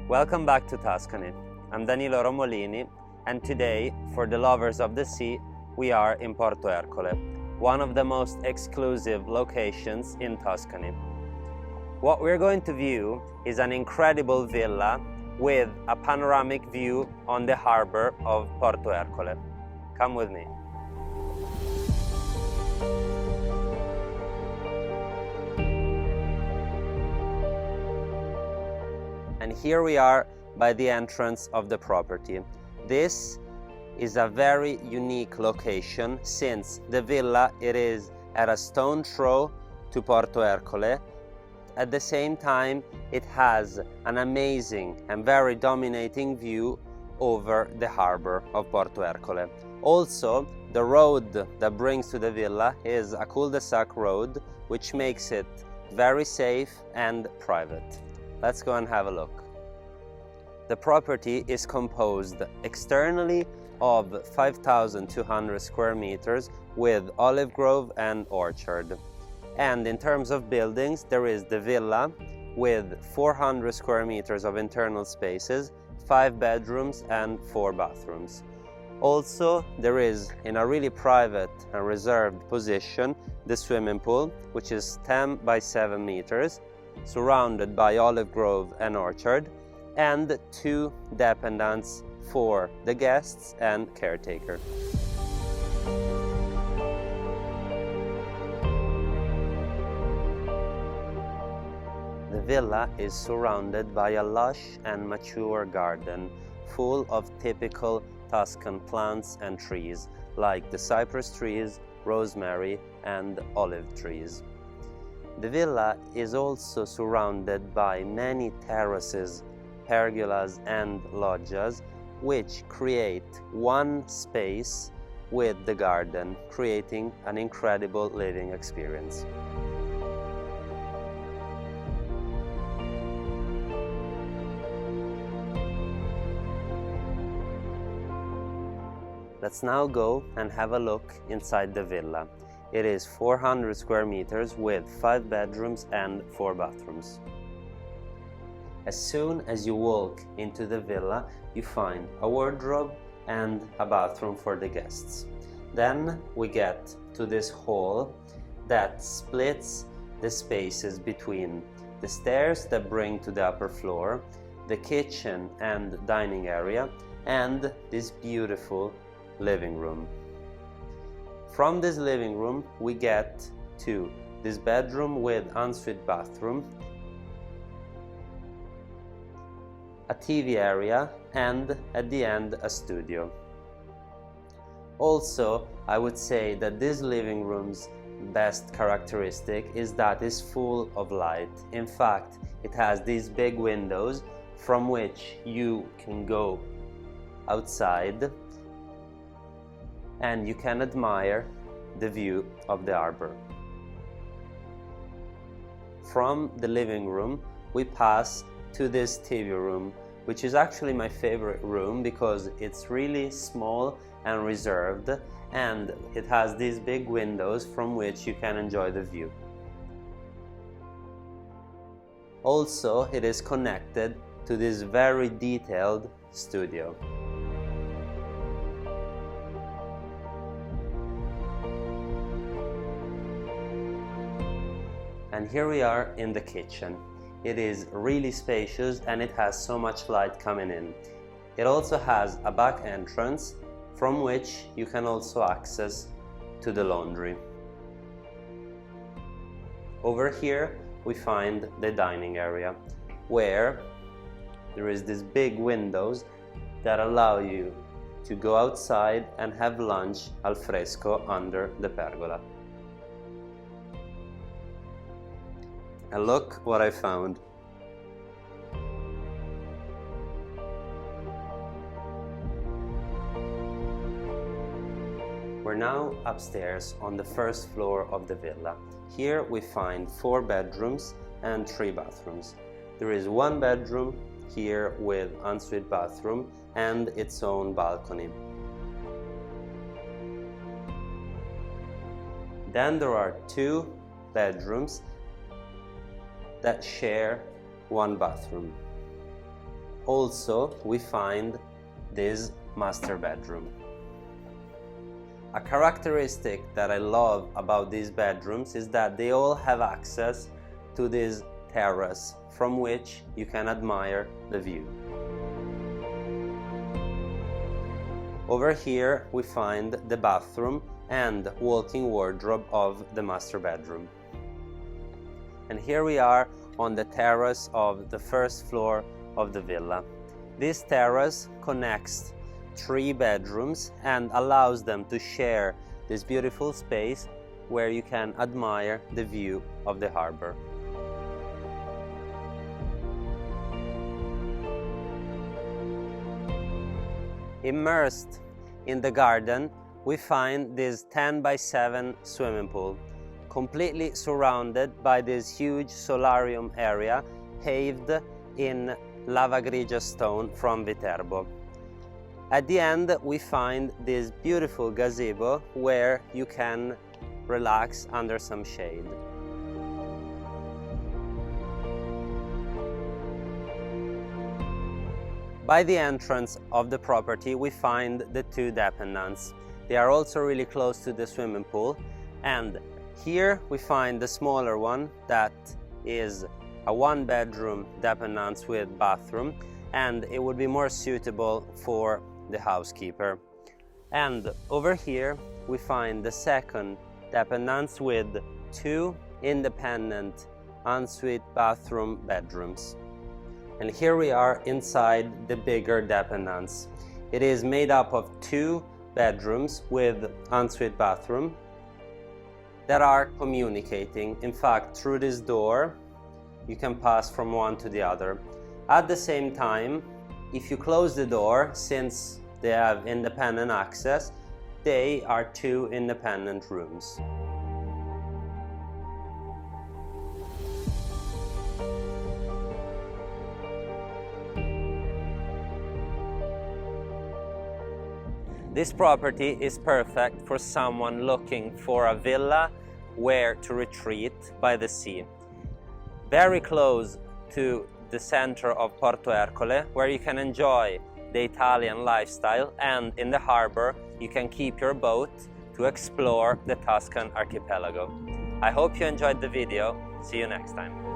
Welcome back to Tuscany. I'm Danilo Romolini, and today, for the lovers of the sea, we are in Porto Ercole, one of the most exclusive locations in Tuscany. What we're going to view is an incredible villa with a panoramic view on the harbor of Porto Ercole. Come with me. And here we are by the entrance of the property. This is a very unique location since the villa is at a stone throw to Porto Ercole. At the same time, it has an amazing and very dominating view over the harbor of Porto Ercole. Also, the road that brings to the villa is a cul-de-sac road, which makes it very safe and private. Let's go and have a look. The property is composed externally of 5,200 square meters with olive grove and orchard. And in terms of buildings, there is the villa with 400 square meters of internal spaces, 5 bedrooms and 4 bathrooms. Also, there is, in a really private and reserved position, the swimming pool, which is 10 by 7 meters, surrounded by olive grove and orchard, and 2 dependants for the guests and caretaker. The villa is surrounded by a lush and mature garden full of typical Tuscan plants and trees like the cypress trees, rosemary and olive trees. The villa is also surrounded by many terraces, pergolas and loggias, which create one space with the garden, creating an incredible living experience. Let's now go and have a look inside the villa. It is 400 square meters with 5 bedrooms and 4 bathrooms. As soon as you walk into the villa, you find a wardrobe and a bathroom for the guests. Then we get to this hall that splits the spaces between the stairs that bring to the upper floor, the kitchen and dining area, and this beautiful living room. From this living room, we get to this bedroom with ensuite bathroom, a TV area, and at the end a studio. Also, I would say that this living room's best characteristic is that it's full of light. In fact, it has these big windows from which you can go outside and you can admire the view of the harbor. From the living room, we pass to this TV room, which is actually my favorite room because it's really small and reserved, and it has these big windows from which you can enjoy the view. Also, it is connected to this very detailed studio. And here we are in the kitchen. It is really spacious and it has so much light coming in. It also has a back entrance from which you can also access to the laundry. Over here we find the dining area, where there is these big windows that allow you to go outside and have lunch al fresco under the pergola. And look what I found. We're now upstairs on the first floor of the villa. Here we find 4 bedrooms and 3 bathrooms. There is 1 bedroom here with ensuite bathroom and its own balcony. Then there are 2 bedrooms that share 1 bathroom. also we find this master bedroom. A characteristic that I love about these bedrooms is that they all have access to this terrace from which you can admire the view. Over here we find the bathroom and walk-in wardrobe of the master bedroom. And here we are on the terrace of the first floor of the villa. This terrace connects 3 bedrooms and allows them to share this beautiful space where you can admire the view of the harbor. Immersed in the garden, we find this 10x7 swimming pool, completely surrounded by this huge solarium area paved in lava grigia stone from Viterbo. At the end we find this beautiful gazebo where you can relax under some shade. By the entrance of the property we find the 2 Dependance. They are also really close to the swimming pool, and here we find the smaller one that is a 1-bedroom Dependance with bathroom, and it would be more suitable for the housekeeper. And over here we find the 2nd Dependance with 2 independent ensuite bathroom bedrooms. And here we are inside the bigger Dependance. It is made up of 2 bedrooms with ensuite bathroom that are communicating. In fact, through this door you can pass from one to the other. At the same time, if you close the door, since they have independent access, they are 2 independent rooms. This property is perfect for someone looking for a villa where to retreat by the sea. Very close to the center of Porto Ercole, where you can enjoy the Italian lifestyle, and in the harbor you can keep your boat to explore the Tuscan archipelago. I hope you enjoyed the video. See you next time.